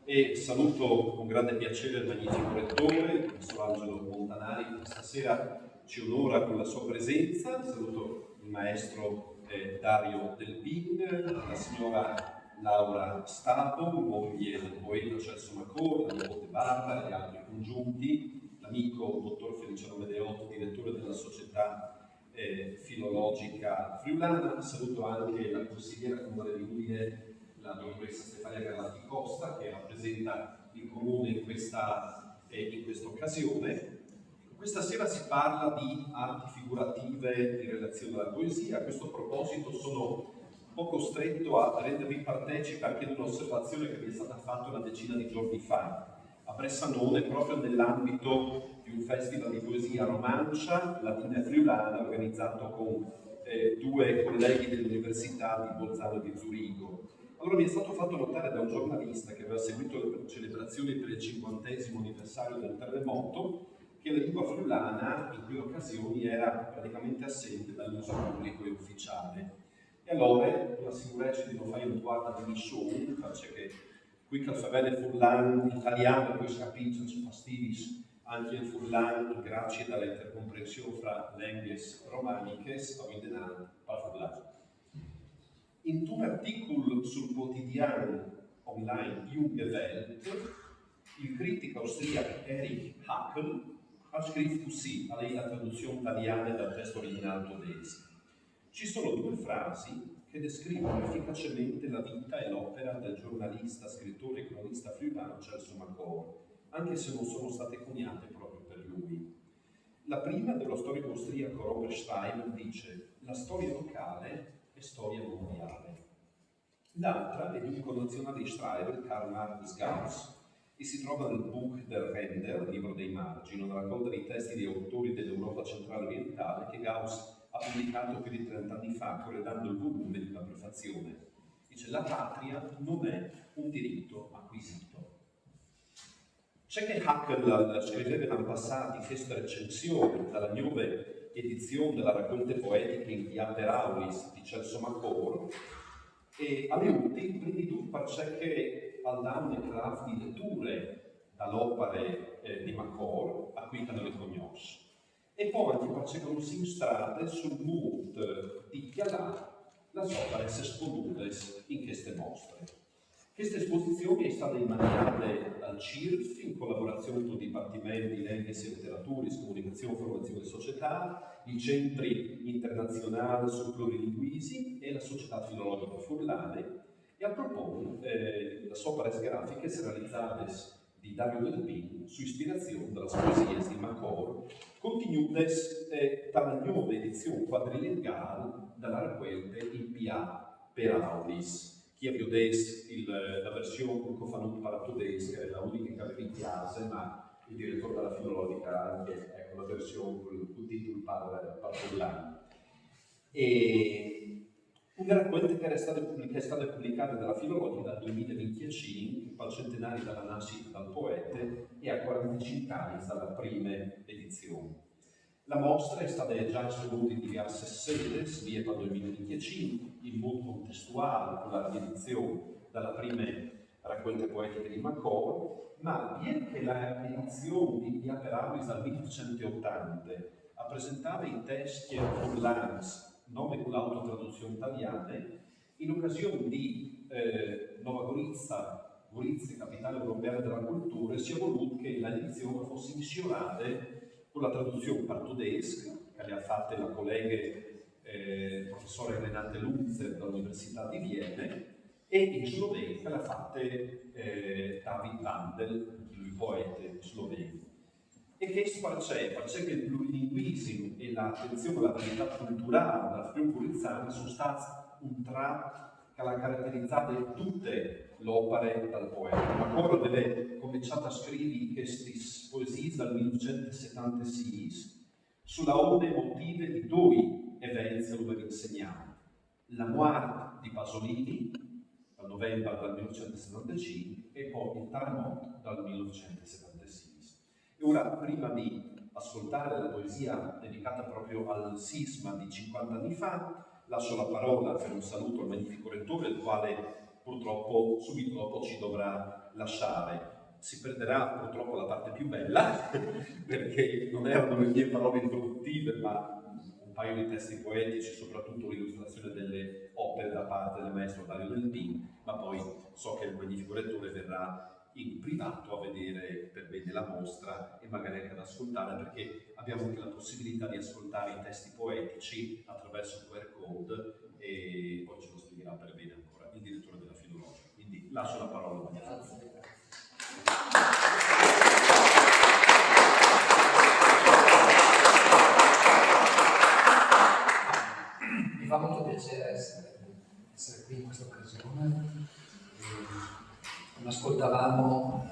e saluto con grande piacere il magnifico rettore, il professor Angelo Montanari, che stasera ci onora con la sua presenza. Saluto il maestro Dario Delpin, la signora Laura Stato, moglie del poeta Celso Macor, la nipote Barbara e gli altri congiunti, l'amico dottor Feliciano Medeotto, direttore della Società Filologica Friulana. Saluto anche la consigliera comunale di Udine, la dottoressa Stefania Garlati Costa, che rappresenta il comune in questa occasione. Questa sera si parla di arti figurative in relazione alla poesia. A questo proposito sono un po' costretto a rendervi partecipe anche di un'osservazione che mi è stata fatta una decina di giorni fa a Bressanone, proprio nell'ambito di un festival di poesia romancia latina e friulana organizzato con due colleghi dell'Università di Bolzano e di Zurigo. Allora mi è stato fatto notare da un giornalista che aveva seguito le celebrazioni per il 50° anniversario del terremoto che la lingua friulana in quelle occasioni era praticamente assente dall'uso pubblico e ufficiale. E allora la sicurezza di non fare un guarda di show, perché qui che il favele furlan italiano poi si capisce ci fastidis anche il furlan grazie dall'intercomprensione fra lenghes romaniche o in denaro per furlan. In un articolo sul quotidiano online Junge Welt, il critico austriaco Erich Hackel ha scritto così, a lei la traduzione italiana dal testo originale tedesco. Ci sono due frasi che descrivono efficacemente la vita e l'opera del giornalista, scrittore e cronista friulano Celso Macor, anche se non sono state coniate proprio per lui. La prima, dello storico austriaco Robert Stein, dice: la storia locale è storia mondiale. L'altra è di un connazionale Schreiber, Karl Marx Gauss, e si trova nel Buch der Ränder, libro dei margini, una raccolta di testi di autori dell'Europa centrale orientale che Gauss ha pubblicato più di 30 anni fa, corredando il volume di una prefazione. Dice: la patria non è un diritto acquisito. C'è che Hackel scriveva l'anno passato in questa recensione dalla nuova edizione della raccolte poetiche in Via per Aulis di Celso Macor, e alle ultime quindi tu perché al danno craft di letture dall'opera di Macor a cui non le conosce, e poi anche perché conosciamo strade sul mood di Chialà le opere esponute in queste mostre. Questa esposizione è stata immaginata dal CIRF in collaborazione con i dipartimenti Lingue e Letterature, Comunicazione, Formazione e Società, i centri internazionali sul plurilinguismo e la Società Filologica Furlane, e a proporre le opere grafiche realizzate di Dario Delpin su ispirazione delle poesie di Macor, contenute dalla nuova edizione quadrilinguale della raccolta in PA per Aulis. Chi ha visto la versione che ho fatto per tedesca è l'unica che aveva in chiesa, ma il direttore della filologica anche la versione con il titolo per Furlan. E una raccolta che è stata pubblicata dalla filologica dal 2025, al centenario dalla nascita del poeta e a 45 anni dalla prima edizione. La mostra è stata già esposta in diverse sedi, via dal 2025, in modo contestuale con la riedizione dalla prima raccolta poetica di Macor, ma bien che la edizione di Via per Aulis dal 1980 ha presentato i testi Furlans, nome con l'autotraduzione italiana, in occasione di Nova Gorizia, capitale europea della cultura, si è voluto che l'edizione fosse missionata con la traduzione per tedesco, che le ha fatte la collega professore Renate Lunzer dall'Università di Vienna, e in sloveno che l'ha fatta David Vandel, il poeta sloveno. E che perché il plurilinguismo e l'attenzione alla varietà culturale della friuli-polizzana sono stati un tratto che ha caratterizzato tutte le opere del poeta. Macor aveva cominciato a scrivere queste poesie dal 1976 sulla onde emotive di due eventi che lo aveva insegnato: la morte di Pasolini dal novembre del 1975 e poi il terremoto dal 1976. E ora, prima di ascoltare la poesia dedicata proprio al sisma di 50 anni fa, lascio la parola per un saluto al magnifico rettore, il quale purtroppo subito dopo ci dovrà lasciare. Si perderà purtroppo la parte più bella, perché non erano le mie parole introduttive, ma un paio di testi poetici, soprattutto l'illustrazione delle opere da parte del maestro Dario Del Pin, ma poi so che il magnifico lettore verrà in privato a vedere per bene la mostra e magari anche ad ascoltare, perché abbiamo anche la possibilità di ascoltare i testi poetici attraverso il QR code e poi ce lo spiegherà per bene ancora il direttore della filologia. Quindi lascio la parola a Maria. Mi fa molto piacere essere qui in questa occasione. Come ascoltavamo,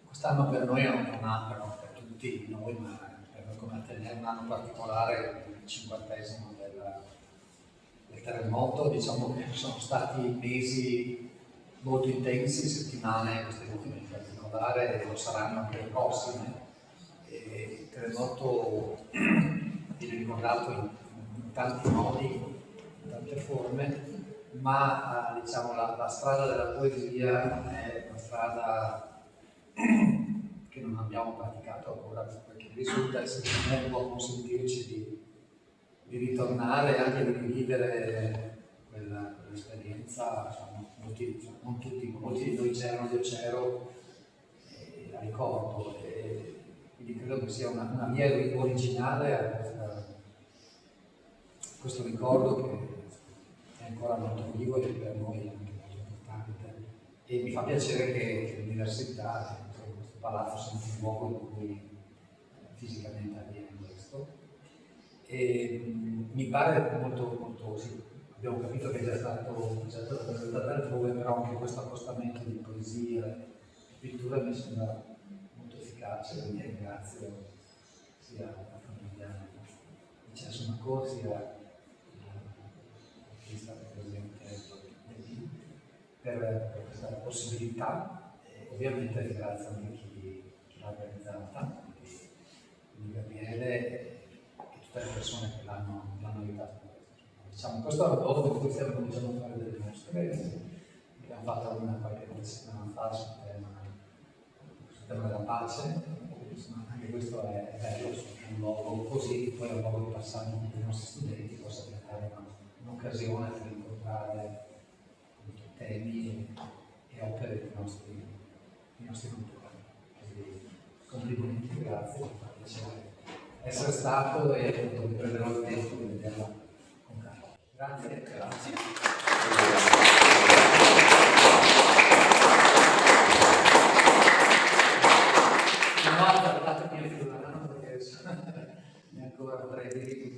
quest'anno per noi è un anno, per tutti noi, ma per noi come Ateneo, un anno particolare, il 50esimo del terremoto. Diciamo che sono stati mesi molto intensi, settimane, queste ultime in particolare, e lo saranno anche le prossime. Il terremoto viene ricordato in tanti modi, in tante forme, ma diciamo la strada della poesia è una strada che non abbiamo praticato ancora, perché risulta essere un po' consentirci di ritornare e anche di rivivere quell'esperienza. Molti di noi c'erano, io c'ero, e la ricordo, e quindi credo che sia una via originale a questo ricordo che è ancora molto vivo e per noi è anche molto importante. E mi fa piacere che l'università, questo palazzo, sia un luogo in cui fisicamente avviene questo. E mi pare molto sì, abbiamo capito che è già stato presentato altrove, però anche questo accostamento di poesia e pittura mi sembra molto efficace, quindi ringrazio sia la famiglia di Cesso Macò, sia chi è stato presente per questa possibilità, e ovviamente ringrazio anche chi l'ha organizzata, quindi Gabriele e tutte le persone che l'hanno aiutato. Diciamo, questo è un modo per cui stiamo cominciando a fare delle mostre. Abbiamo fatto una qualche settimana fa sul tema della pace. Anche questo è bello, è un luogo così, poi è un luogo di passaggio con i nostri studenti, possa diventare un'occasione per incontrare temi e opere dei nostri cultori. Quindi complimenti, grazie, mi fa piacere essere stato e prenderò il tempo di vederla con calma. Grazie. Non ho guardato il mio filano perché ancora potrei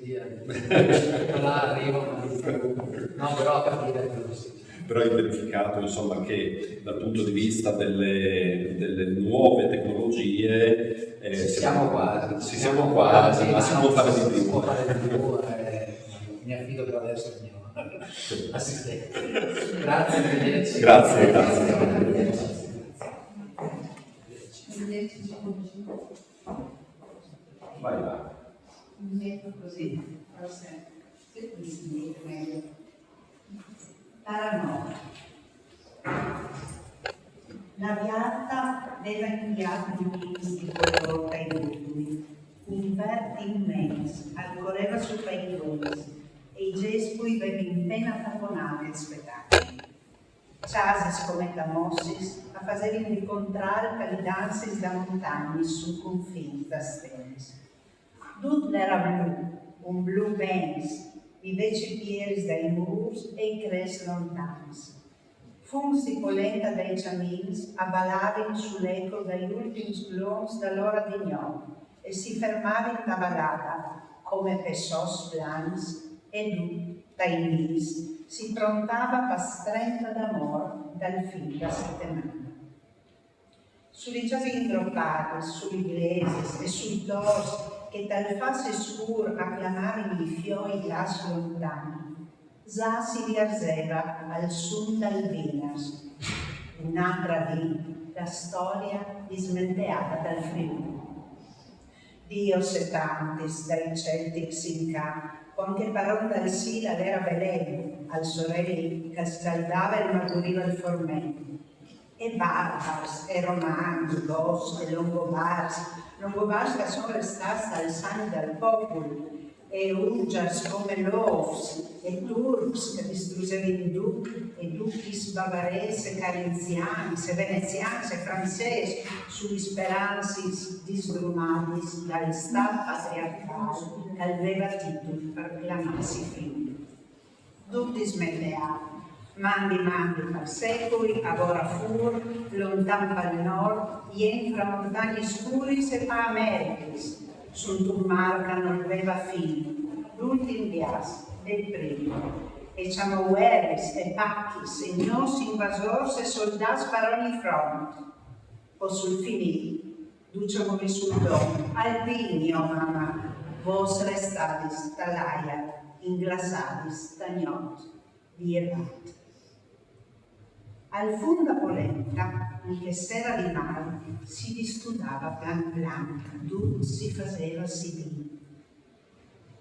dire che là arrivano. No, però a capire quello sì. Però hai verificato insomma che dal punto di vista delle nuove tecnologie siamo quasi, ma si può fare di più. Si può fare di più, mi affido per adesso al mio assistente. Grazie, arrivederci. Grazie. Vai là. Mi metto così, forse si meglio. Paranova. La piatta aveva inviato un di colore ai bulli, un verde immenso, accorreva su quei dolci e i gespui venivano ben tamponati al spettacolo. Chases come Mossis a fazer incontrare calidances da montanha sul confine das terras. Tudo era blu, um blu bens, viveci pieres dai muros e i cres lontanos. Fums di polenta dai giamins abbalavano sull'eco dagli ultimi blons dall'ora di gnomo e si fermavano da ballata come pessos blans e du, dai mis, si prontava pastrenta d'amor dal fin da settimana. Sui giasin droppati, sui glesi e sui tors che dal face scuro acclamavano i fiori glas lontani, già si riarzeva al sun dal Vinas, un'altra vita, la storia dismenteata dal Friuli. Dio setantis dai Celtics in campo, con che parola dal Sila l'era veleno, al sorelli che scaldava e marmoriva il formento. e barbars, e romans, goths, e longobards que sono restats al sang del popolo, e ungers come l'Ofs, e turcs che distruggevano e duchis bavaresi, e carinzians, e venezians, e francesi, sugli speranzi disdrumadis dal Stato patriarcale che aveva titolo per chiamarsi figlio. Tutti smetteavano. Mandi per secoli, ora fur, lontan pel nord, ien fra montagni scuri se pa Americis, sunt un mar che non aveva fine, l'ultim vias, del primo, e chamoueres, e pacchis, e gnos invasors e soldats per ogni front, o sul finì, duciomovi sul dom, alpini, o mamma, vos restadis, talaia, inglassadis, tagnot, vievat. Al funda polenta, in che sera di mare, si discutava plan plan, tu si faceva sì.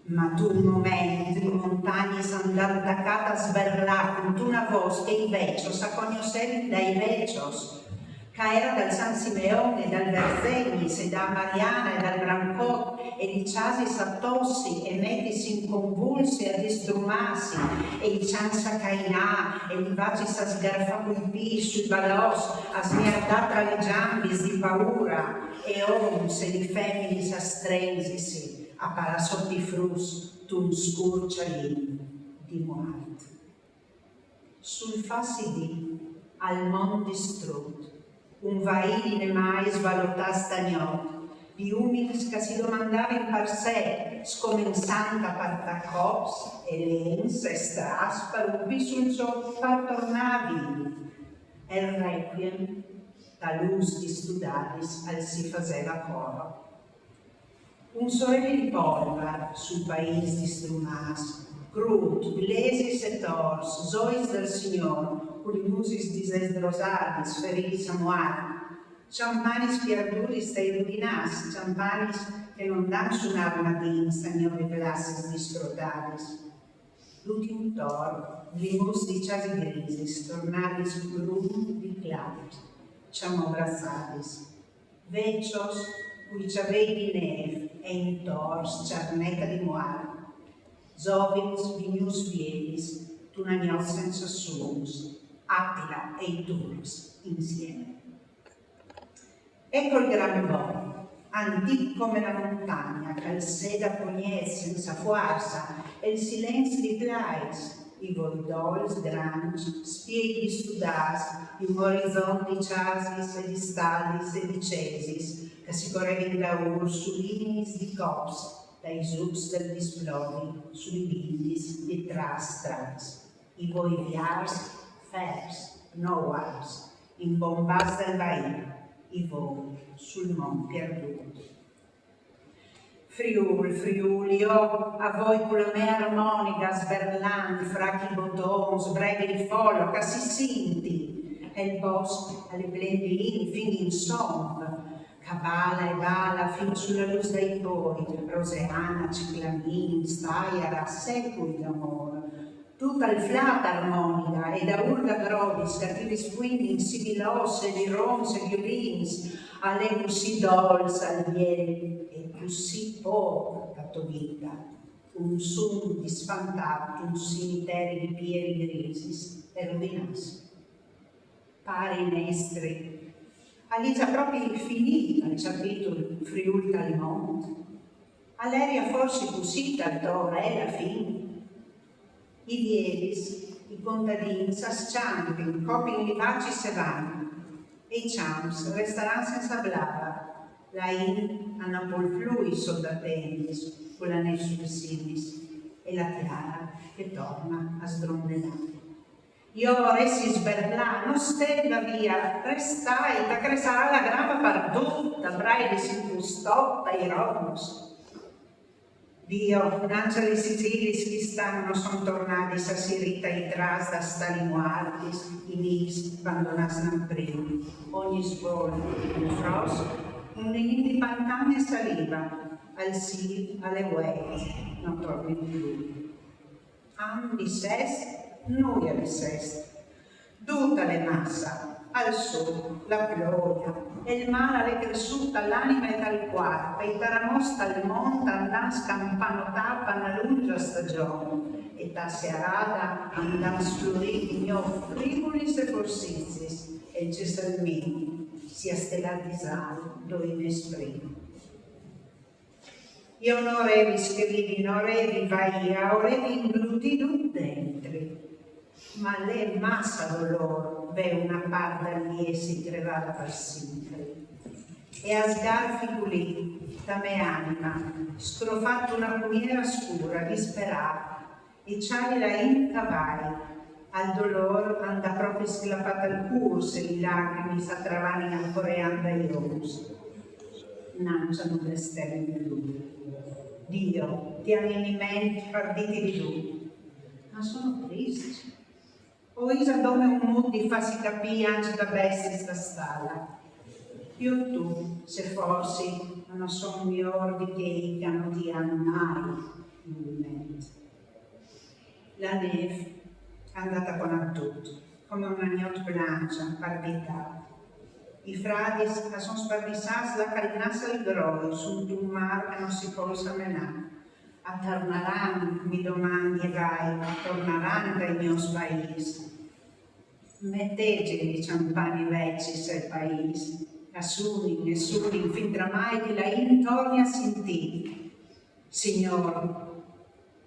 Ma tu un momento in montagne s'andar d'accata a sberlar con una voce e i vecchios, a conoscere dai vecchios, che era dal San Simeone, dal Verzegnis, e da Mariana, e dal Brancò, e di ciasi s'attossi, e mettisi in convulsi a distrumarsi, e i cianza cainà, e li vaci sa sgarfa coi pisci, sui balos, a smiardà tra le giambis di paura, e oms e di femmini s'astrensisi, a parasotti frus, d'un scurcialin di morte. Sul fassi di, al mon distrutto, un vaidine mai svalutà stagnot, di umils che si domandavano per sé, scomensando a partacops, e lens, e stras, per un sul ciò per tornavi. E il requiem, da luz di studaris, al si faceva coro. Un sorelle di polvar sul paese di Strumas, Grut, Glesis e Tors, Zois del Signor, Musis disesdrosadis, feridis a moar, Champanis pierduris e illuminas, Champanis che non dan suon'armadin, Signore classes discrotaris. L'ultim tor, limus di ciasi grisis, tornalis grum di clavis, Chamobrasadis. Veccios, cui c'avevi neve, e in tors, ciarneta di moar, Zovins, vinius vielis, tunanios senza sumus, Attila e i Turks insieme. Ecco il gran Bo, antico come la montagna, che il seda pognè senza forza, e il silenzio di plais, i voidols grangi, spieghi studars, in orizzonti ciasis e di stadis e di cesis, che si correvano da ursulinis di cops, dai zups del displodi, sui bindis di trastras, i voiviars, fers, nowars, in bombas del Bahia, i voli sul mon perduto. Friuli, oh, a voi con la mia armonica, sberlanti, fracchi bottons, brevi di follo, che si sinti, e il bosco, alle blendini, fin in somma, cabala e bala, fin sulla luz dei pori, roseana, ciclamin, staiara, secoli d'amore, tutta il flat armonica, e da urda grovis, che ti risquindi in sibilosse, di rons e violins, alle così dolce alvieri, e così poco cattovita, un sum di sfantato, un cimitero di piedi grisis, e rovinassi. Pari nestri, all'inizio proprio finita il capitolo Friuli Talimont, all'aria forse così dal alla fine. I vielis, i contadini, s'asciampi, copi vivaci se vanno, e i chams resteranno senza blava, la in hanno pol flui soldatenis, con la neve sinis, e la chiara che torna a sdrondelare. Io ressi sberlà, non stella via, restai, da che sarà la grava perduta, braide si custotta i romus. Dio, angeli sicilis che stanno son tornati sa sirita i tras da stali muartis, i nis, abbandonassero primi, ogni svolo, un fros, un di pantane saliva, al sil, alle ueti, non torni più. Am bissest, noi bissest, tutta le massa, al sole, la gloria, e il mare è cresciuta l'anima e dal quarto, e taramosta il monte andan scampano tapa una lunga stagione, e ta serata andan sfloriti mio frivolis e forsizzis, e il cesalmini sia stellatisato dove mi esprimo. Io non orevi scrivi, non orevi vaia, orevi inglutito dentro, ma le massa dolor ve una parte lì si crevata per sempre. E a sgarfi puliti, da me anima, scrofato una puniera scura, disperata, e c'hai la incavai, al dolor anda proprio sclappata al cuore, se le lacrime s'attravani ancora anda iose. Nanciano le stelle di lui. Dio, ti alimenti partiti di lui. Ma sono tristi. O isa dove un mondo farsi capire anche da bestia sta stalla. Io tu, se fossi, non sono miglior di che non ti hanno mai in mente. La neve è andata con tutto, come una notte bilancia, partita. I fradi sono spavvisati da carinarsi al groi su un mare che non si possa menare. A torneranno, mi domandi, vai, torneranno dai miei paesi. Mettete i ciampani vecchi sei paesi, nessuno, fin tramai che la intorni a sentire. Signor,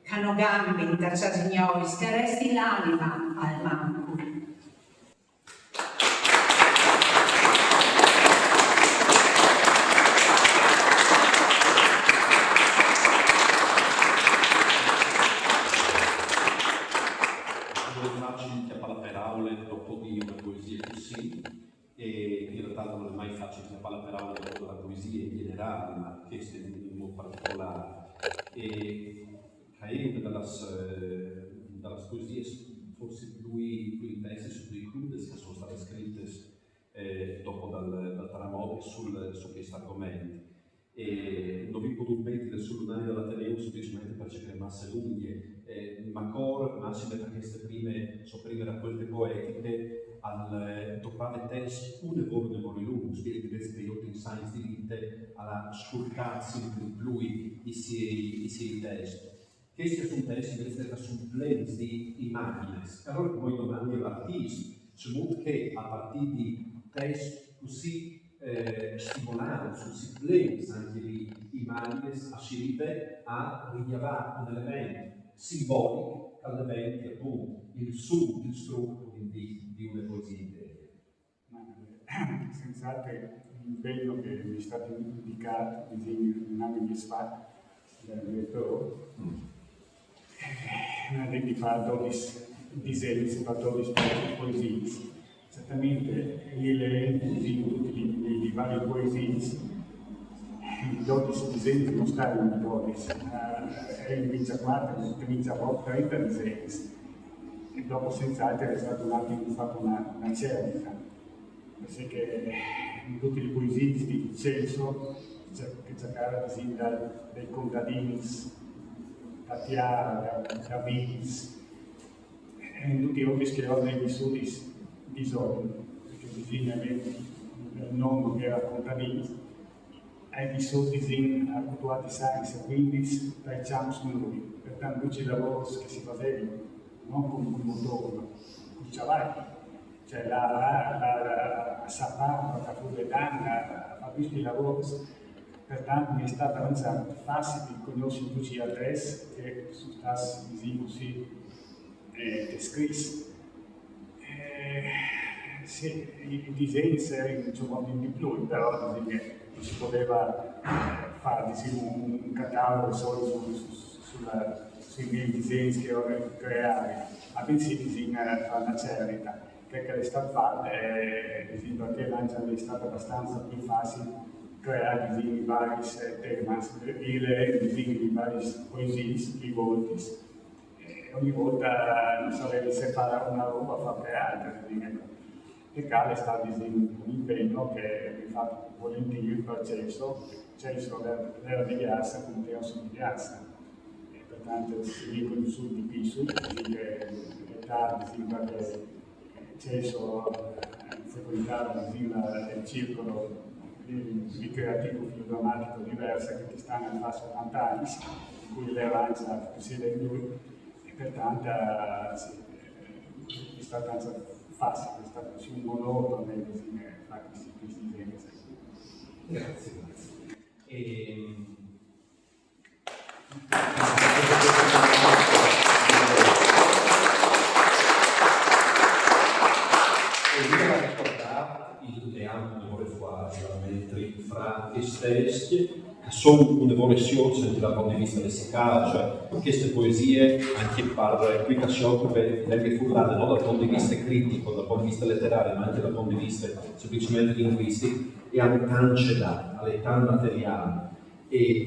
che hanno gambe in terza signori, che resti l'anima al manco. Dopo di una poesia così, e in realtà non è mai facile chiappare per aula dopo la poesia in generale, ma questa in modo particolare. E una delle poesie forse più intense su cui crudes che sono state scritte dopo dal Taramobi su questo argomento. E non vi potuto mettere sul lunario dell'Ateneo semplicemente per cercare masse lunghe, ma si mette queste prime raccolte poetiche al trovare testi un enorme lungo, spieghi che io in scienze di vite alla scurcarsi di lui i suoi testi. Questi sono testi che sono blends di immagini. Allora poi domandi all'artista, cioè che a partire di testi così stimolanti, così blends anche di immagini, arriva a rilevare un elemento simbolico che diventa appunto il strumento di una poesia intera. Senz'altro l'impegno che mi è stato indicato un anno di fa dal direttore di fare 12 disegni, si fa 12 poesie. Esattamente i vari poesie, i 12 disegni non stavano in 12, in 24, 30 disegni. E dopo senz'altro è stato un attimo fatto una cerca, perché in tutte le poesie di Celso che cercava dai contadini, da Tiara, da Vinis, e in tutti i nomi che ho dei vissuti bisogno, perché bisogna avere il nonno che era contadino, e vissuti in abituati scienze, quindi dai champs con lui, pertanto tutti i lavori che si facevano, non con il motore, con il cavallo, cioè la sapata, la fuletana, fa tutti i lavori, pertanto mi è stato avanzato facile di conoscere tutti gli adressi che sono stati così descritti. Sì, i disegni erano di più, però non si poteva fare un catalogo solo sui miei disegni che ho creato, ma bensì bisogna fare una certa, che è stata fatta e perché l'angelo è stato abbastanza più facile creare disegni vari temi, disegni di varie poesie, i volti. Ogni volta non sapevo se fare una roba fa per altre. E Carlo è stato un impegno che mi fa volentieri per Celso era di Piazza come te sono di Piazza. E pertanto si dicono su di Pisu, che è tardi, perché Celso frequentare il circolo ricreativo filodrammatico diversa che stanno a fare 70 anni, in cui l'Erancia siede in lui, e pertanto è stata facile, è stato su un monotono fare questi disegni. Grazie. E anche una vuole veramente fra estetiche che sono un'evoluzione dal punto di vista lessicale, cioè queste poesie anche per applicazione per le furlane, non dal punto di vista critico, dal punto di vista letterario, ma anche dal punto di vista semplicemente linguistico, e hanno tante da, alle tante materiali.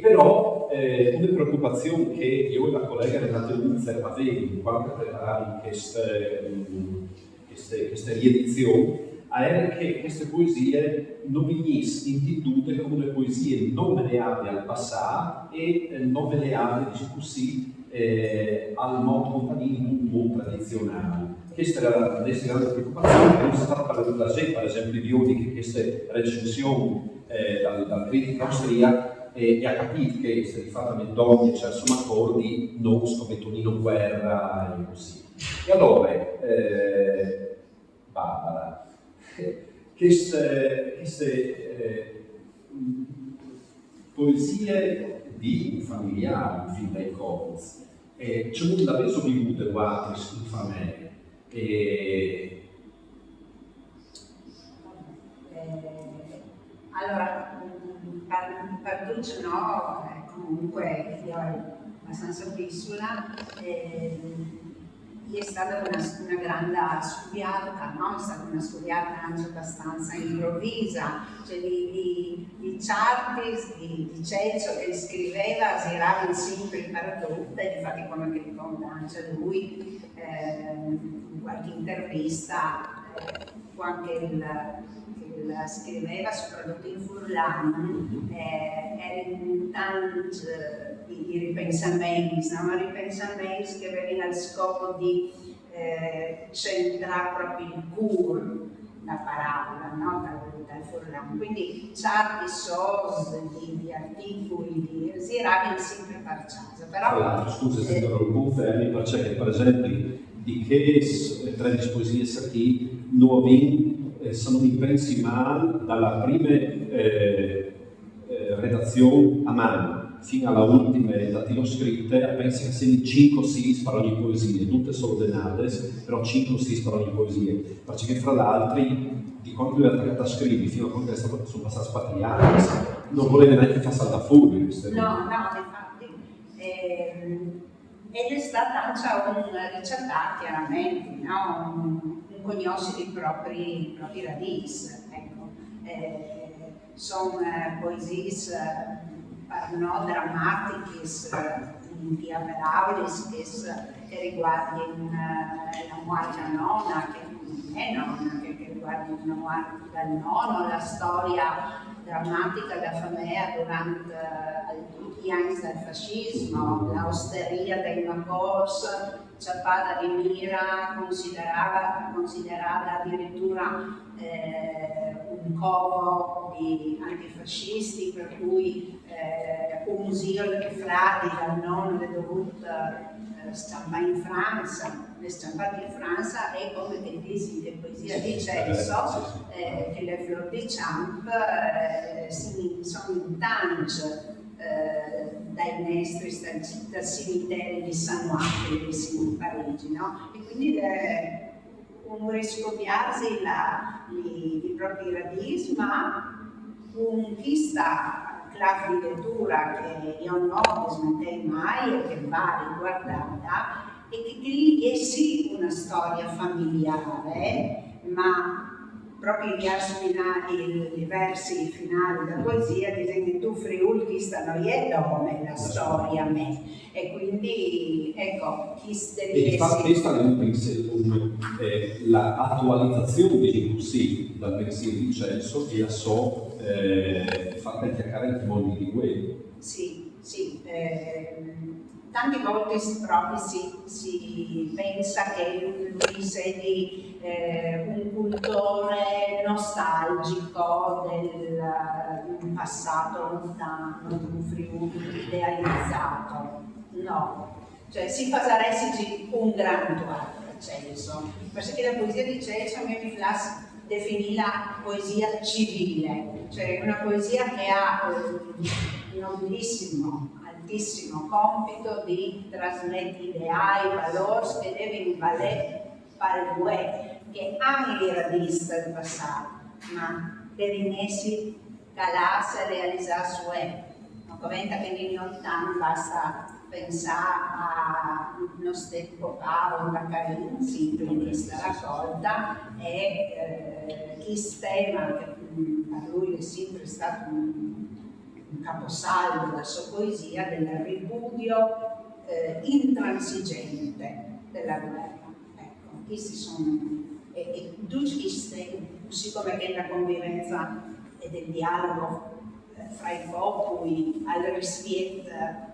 Però una preoccupazione che io e la collega Renata Lutzer avevo quando preparavamo queste riedizioni era che queste poesie non venissero intitolate come le poesie non veneabili al passato e non veneabili, diciamo così, al modo contadino non tradizionale. Questa era la nostra grande preoccupazione, che non si tratta per esempio di ogni che queste recensioni dal critico austriaco e ha capito che se di fatto Mendogne, cioè sono accordi non scommettonino guerra e così. E allora, Barbara, queste poesie di un familiare, un figlio dei Coens, c'è molto davvero sopravvissuto in famiglia. Allora, Parduccio no, comunque io abbastanza piccola, è stata una grande studiata, no? È stata una studiata anche abbastanza improvvisa, cioè di Chartis, di Celso che scriveva, si eravamo sempre imparate, infatti come che ricorda anche lui, in qualche intervista, quando scriveva soprattutto in furlano, era in tanti i ripensamenti, no? Ripensamenti che avevano il scopo di centrare proprio il cuore la parola, no? dal furlano. Quindi certi sos di articoli si eravano sempre parciati. Tra l'altro, scusa se non confermi, perché per esempio di che tre poesie qui nuovi sono impressi male dalla prima redazione a mano fino alla ultima datilo scritte, penso che siano 5 o 6 per ogni poesia, tutte sono denate, però 5 o 6 per ogni poesia, perché fra l'altro di quando lui ha scrivi fino a quando sono passati 4 anni, non voleva neanche far saltare fuori queste cose. No, infatti. Ed è stata anche una ricerca, chiaramente, no? Un conoscere i propri radici, ecco. Sono poesie no drammatiche, intiaperables, che riguardano la morte nonna, che non è nonna, che riguardano la morte del nonno, la storia drammatica della famiglia durante gli anni del fascismo, l'austeria dei Macors, Ciappata di Mira considerata addirittura un covo di antifascisti, per cui un zio che frati dal nonno è dovuto stampare in Francia. Le stampate in Francia è come che dici che poesia di Celso, che le Fleur de Champ sono in tange dai maestri dal cimitero di Saint-Ouen, in Parigi, no? E quindi uno riscopiarsi i propri radici, ma un chista clave di lettura che io non smetterei mai e che va riguardata, e che lì è sì una storia familiare, ma proprio i versi finali della poesia dicono che tu Friuli non è dove la storia a me, e quindi ecco chi e infatti questa è l'attualizzazione di così dal pensiero di Celso e la so fatta chiacchierare in mondi di quello. Sì, tante volte proprio si pensa che lui sia un cultore nostalgico del passato lontano, di un Friuli idealizzato. No, cioè si fa saresti un gran tuato a Celso, perché la poesia di Celso a me mi piace definire la poesia civile, cioè una poesia che ha un nobilissimo, altissimo compito di trasmettere ideali, valori che deve valere per voi, che hanno le radici del passato, ma devono essere calati e realizzati su voi. Non conventa che negli lontani basta pensare a uno tempo fa, una carina simile di questa raccolta e chi spera che per lui è sempre stato un caposaldo della sua poesia, del ripudio intransigente della guerra. Ecco, questi sono tutti questi, così come che la convivenza e del dialogo fra i popoli, al rispetto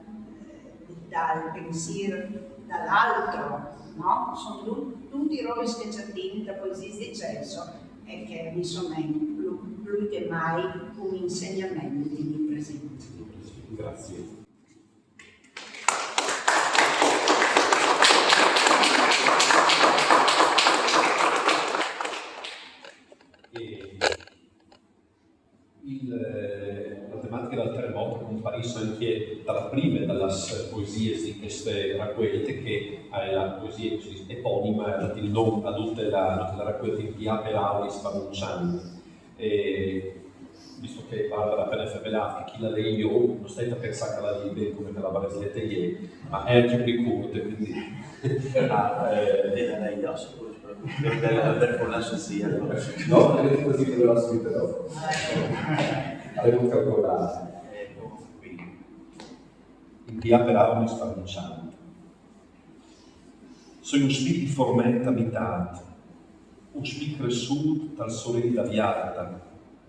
dal pensiero dall'altro, no? Sono tutti i rovi schiacciatini da poesia di Celso e che insomma più che mai un insegnamento di mi presente. Grazie. La tematica del terremoto comparisce anche dalla prima delle poesie di queste raccolte, che è la poesia eponima, ha il nome a tutte le raccolte in Pia per Auris Panunciani. Visto che Barbara ha appena rivelato che chi la legge io non stai a pensare che la legge come che la barzelletta ieri, ma è anche più corta, quindi Era dai dos, per fornarsi sia. no, è così che lo subito dopo. Avevo calcolato. In Pia per Auris Panunciani. Sono un spirito formenta mitat, un spirito cresciuto dal sole di Daviata,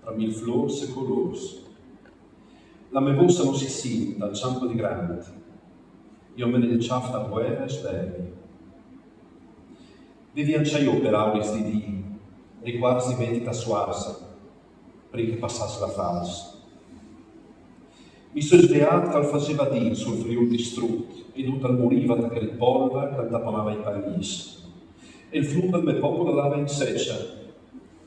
tra mil flors e colors. La mia voce non si sente dal ciampo di grande, io me ne ciafo da guerra e svermi. Vivi anche io per auris di Dio, riguardi medita suarsa, prima che passasse la falsa. Mi sono svegliato che al faceva Dio sul Friuli distrutto, e tutto al moriva da che il polvere che tapponava i paesi. E il flume del mio popolo lava in seccia,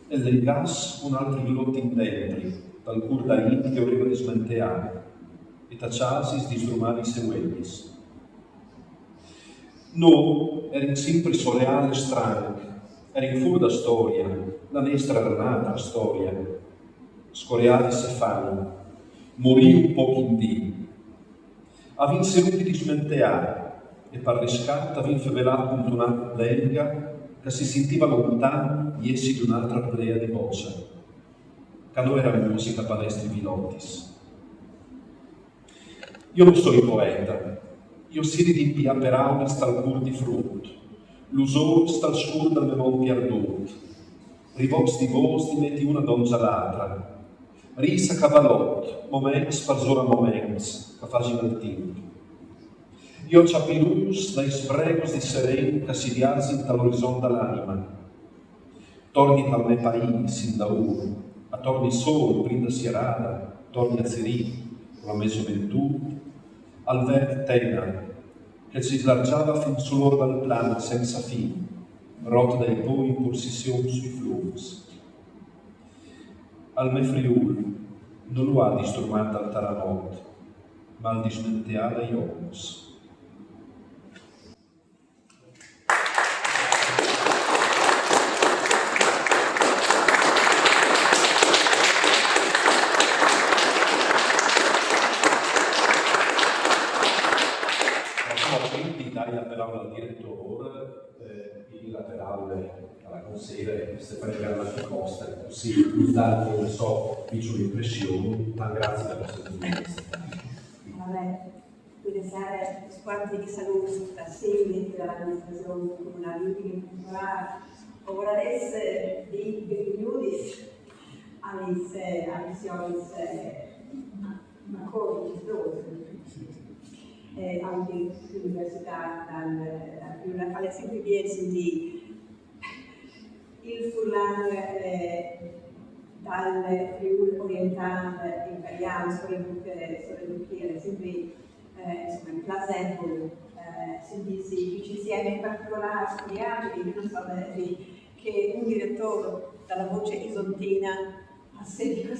e del gas un altro glotti in dentro, dal cur da che voleva di smenteare, e tacciasi di sdrumare i seguenti. No, era sempre soleale e strano, era in fuori da storia, la nostra renata storia. Scoreati se fanno, morì un po' in Dio. Avin seduti di smenteare, e per riscatto avin fevelato con una lenga che si sentiva lontano di essi di un'altra plea di voce, che non era musica palestri vilotis. Io non sono poeta, io siri di Pia per auris dal cur di frutto, l'usor stal scuro del mio mon perdut, rivox di vos di metti una donza l'altra, risa cavalot, moments per zora moments, che facino il tempo. Io ciapilus dai spregos di seren che si rialzin dall'orizzonte dall'anima. Torni dal me paese in da uno, a torni solo, brinda sierada, torni a Zerì, con la mia gioventù, al verde tena, che si slargiava fin sull'or dal plano senza fine, rotto dai poi impulsizioni sui flux. Al me Friuli non lo ha distrumata al taranot, ma al dismenteare iomus. La parola al direttore, bilaterale alla consigliere Stefania Garnacci Costa, così mi dà non so, piccole impressioni, ma grazie per la vostra intervista. Vabbè, quindi sare quanti che saluti stasera dall'amministrazione comunale di culturale, ora adesso di Giudis avesse ma cosa anche l'università alle semplificazioni di il Furlan dal Friuli orientale imperiale, soprattutto sempre in classe sentirsi insieme, in particolare studiare che non so che un direttore dalla voce isontina ha sempre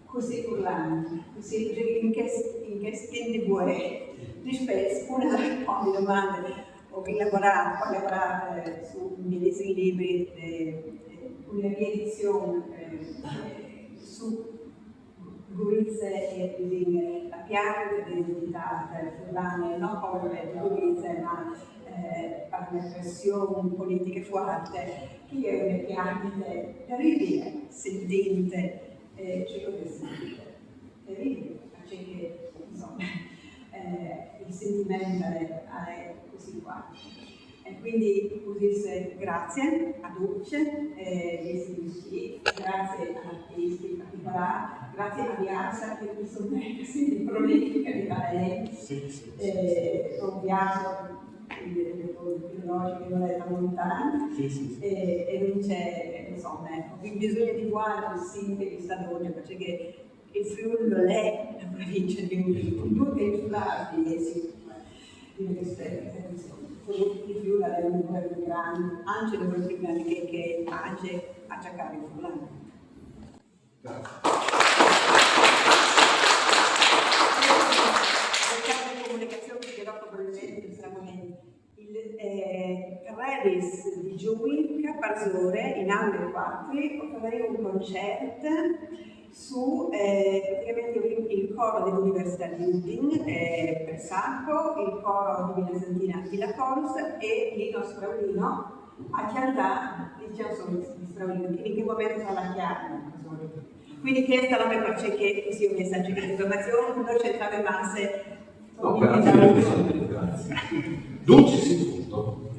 così urlante, così in che stende vuoi rispetto una di domande ho lavorato su medesimi libri una riedizione su Gorizia e la piaga dell'identità furlane, non come Gorizia, ma per un'espressione politica forte, che è una piaga terribile, sentente, terribile, perché insomma il sentimento è così qua. E quindi così grazie a Duce, grazie all'artista in particolare, grazie a Piazza che mi sono così prolifica di lei, un viaggio filologico che non è da lontano e non c'è, insomma, bisogno di guardare il sindaco di Stadone perché il Friuli non è la provincia di Udine, tutti i Friuli di rispetto. Il Friuli è uno dei più grandi, anche uno dei più grandi che anche a giocare in Friuli. Cercare di comunicazione che dopo probabilmente sarà il Redis di Giuin Caparzore in Aule 4 farei un concerto su praticamente il coro dell'Università di Udine per Sacco, il coro di Villa Santina di La Corsa e Lino Straulino a Chiantà, diciamo sono gli Straulino, in che momento fa la chiara. Quindi questa è la mia voce che così un messaggio di informazione, non c'entrava masse. No, grazie. Dulcis in tutto.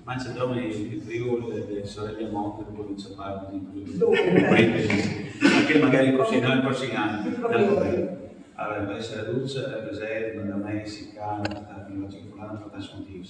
Mangiadome il Friuli delle sorelle Monte, provincia Parma, anche magari così noi prossimi allora, per essere dolce, presente, da Messica, da Fulano, per tanti motivi.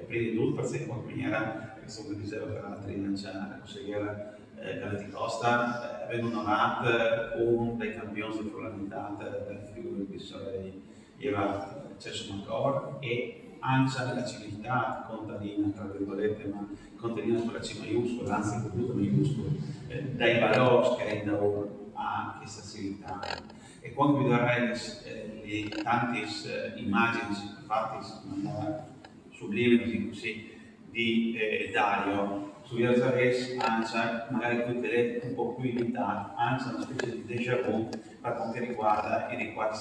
Prima di tutto, perché in maniera, come diceva per altri, la consigliera Galetti Costa, vengono onorati uno dei campioni di furlanità del Friuli, che era Cesso Macor, e anche la civiltà contadina, tra virgolette, ma contadina con la C maiuscola, anzi con tutto maiuscolo, dai valori che rendono a questa civiltà. E quando vi darei le tante immagini fatte in maniera sublime così di Dario, su Iarzavès anche magari tutte un po' più limitate, anche una specie di déjà vu per quanto riguarda i riguardi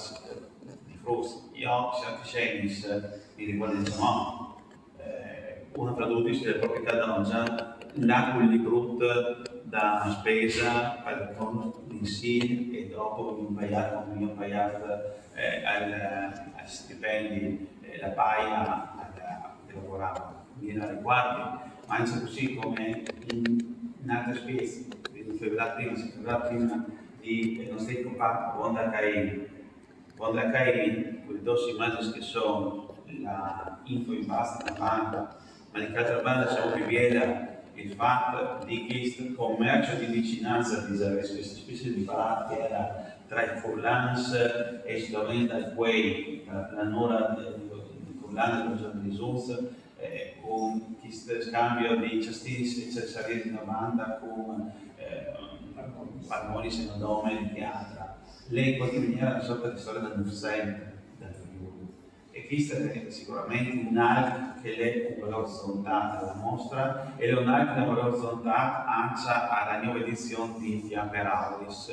di Proust. Io, Scientis, mi riguarda insomma, una traduzione della proprietà d'ongia, l'acqua di brutto da una spesa per il fondo di sì e dopo mi ho pagato ai stipendi la paia che lavoravo. Mi riguardi, ma anche così come in altre spese, in febbraio prima di non stai comparto Wanda Caini, quelle due immagini che sono la info in base alla banca, ma in altra banda siamo più bene il fatto di questo commercio di vicinanza di questa specie di bar che era tra i Furlans e sicuramente da quei, la Nora di Furlans e la Giornata di Zunz, con questo scambio di ciastini e cesaresi di 90 con Palmoni se non nome di altra. Lei in qualche maniera è una sorta di storia del Novecento, del Friuli. E questa è sicuramente un'arte che è un valore scontato alla mostra e è un'arte che è un valore scontato anche alla nuova edizione di Fiammer Auris,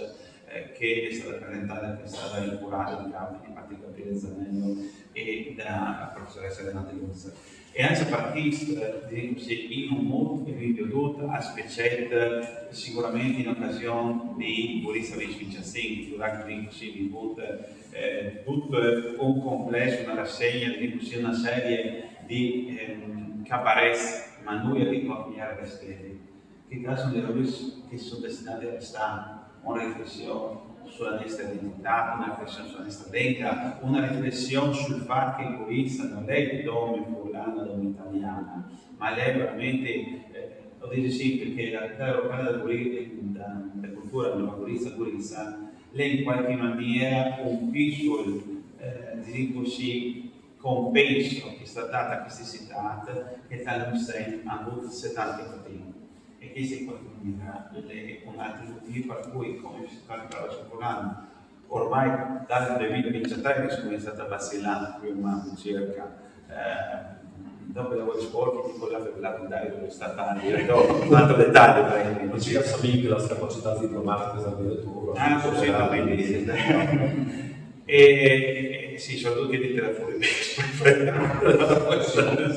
che è stata presentata, che è stata curata di campi di Martina Pirezzanello e dalla professoressa Renata Luzza. E anche per questo, in un modo che vi veduto a speciale sicuramente in occasione di Gorizia 2025, durante il vi tutto un complesso, una rassegna, una serie di cabarets, ma noi a ricopiare Castelli, che sono le robe che sono destinate a restare, una riflessione, sulla nostra identità, una riflessione sulla nostra denga, una riflessione sul fatto che Gorizia non è il nome furlano o italiana, ma lei veramente, lo dice sì, perché la realtà europea della cultura della Gorizia, lei in qualche maniera un piccolo, diciamo così, compenso che è stata questa città che tal ha avuto 70 fatica. E questo in qualche maniera è un altro motivo per cui, come si sta parlando circolando, ormai dal 2023 come è stata vacillante più o meno circa, dopo i lavori sporchi, tipo la febbraio dove è stata un altro dettaglio. Non ci assomiglia la capacità diplomatica dell'addirittura. Quindi. E sì, soprattutto che dite la fuori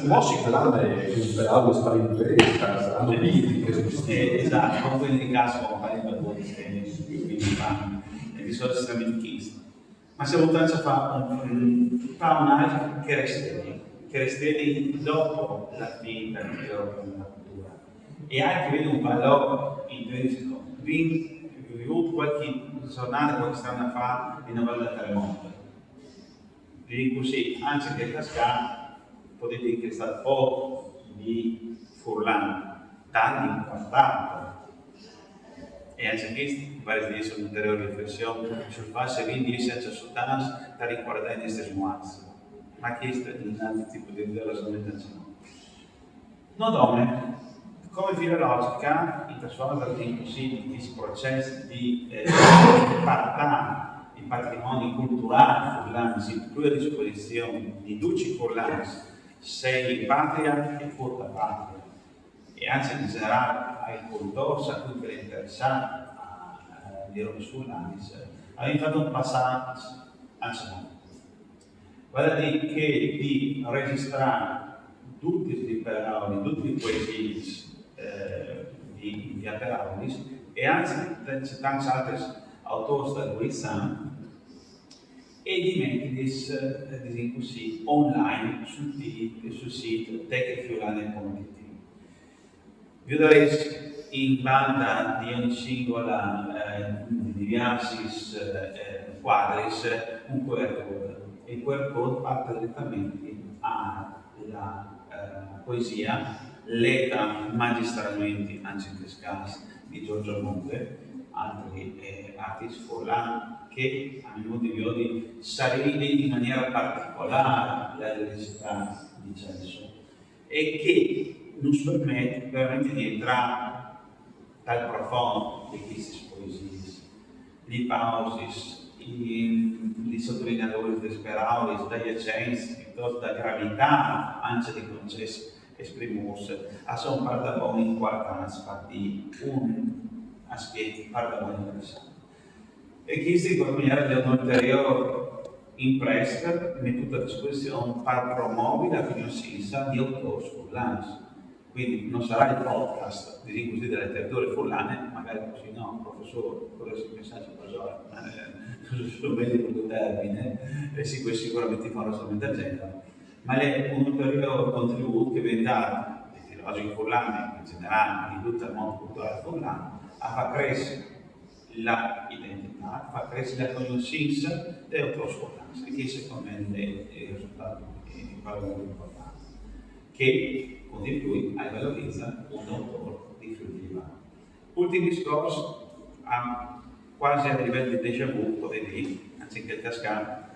Mossi clame imperavo stare in pesca, hanno vivi che esatto, come quelli di caso come fare i barboni che fanno di solito estremamente chiesto. Ma se l'utenza fa un'altra che resta lì dopo la vita della cultura e anche vede un valore intrinseco. Ho qualche giornata, qualche settimana fa in una valle terremoto. Dico così, anche che cascata, potete dire che è stato poco di Furlan, tanti importanti. E anche questo, pare di essere un'ulteriore riflessione sul fatto che quindi senza sostanza da riguardare queste nuanze. Ma questo è un altro tipo di relazione. Non donne. Come filologica, in trasforma di questi processi di partare i patrimoni culturali furlani, si più a disposizione di tutti i furlani, sei in patria e fuori da patria, e anzi in generale ai cultori a cui è interessato a dire i furlani, abbiamo fatto un passaggio anche vale a dire che di registrare tutti i parole, tutti i poesie di Ateraulis e anzi c'è tanti altri autori da Gorizia e di metterli così online sul sito tecnifiolane.it. Vi darei in banda di ogni singola di diversi quadri un QR code e il QR code parte direttamente alla poesia letta magistralmente anche in Pescas di Giorgio Monte, altri artisti furlani che a mio modo di vedere sarebbe in maniera particolare la felicità di Celso e che non permette veramente di entrare dal profondo di queste poesie, di pausis, di sottolineatori desperati, dagli accensi, piuttosto da gravità anche dei concetti esprimersi, a son parlare in quarta di un aspetto parlare interessante. E questo in qualche maniera è un'ulteriore impresa mettuta a disposizione per promuovere la conoscenza di autori furlani. Quindi non sarà il podcast di così delle letterature furlane, magari così no, professore, vorresti pensare sul meglio di termine, e sicuramente farò solamente del genere. Ma è un ulteriore contributo che viene dato ai filologi furlani in generale, di tutto il mondo culturale furlano, a far crescere l'identità, a far crescere la conoscenza degli autori furlani, che secondo me è il risultato più importante, che con di più valorizza un autore di Friuli Venezia. Ultimo discorso, quasi a livello di déjà vu, potete dire, anziché il cascano,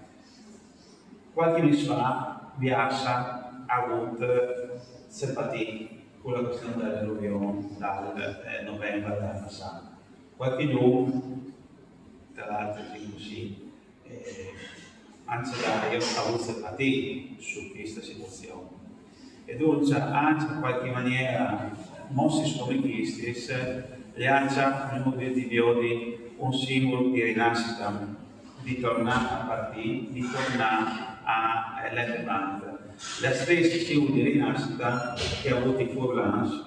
qualche mese fa Biassa ha avuto simpatia con la questione dell'alluvione dal novembre dell'anno passato. Qualche giorno, tra l'altro, così, anzi ha avuto simpatia su questa situazione. E dunque, anche in qualche maniera, mossi come questi, le ansia, nel modo di Diodi, un simbolo di rinascita, di tornare a partire, di tornare a l'Elevante. La stessa simbolo di rinascita che ha avuto i Furlans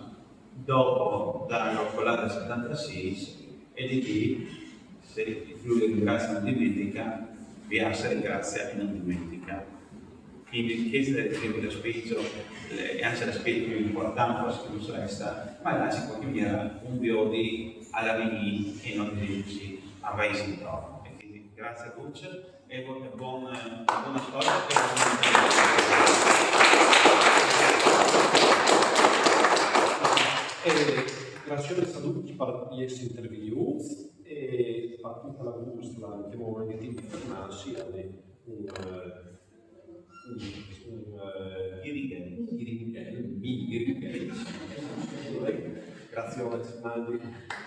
dopo la roccolata del 76 e di chi, se il Friuli ringrazia non dimentica, Biassa ringrazia e non dimentica. Quindi questo è l'aspetto, e anche l'aspetto più importante, forse che non resta, ma là in qualche maniera un biodi alla venire e non di così a Racing Pro. E quindi grazie a Dulce e buona storia e Grazie a tutti per questi interview e per tutta la gustola che abbiamo negativo di formarsi grazie a tutti.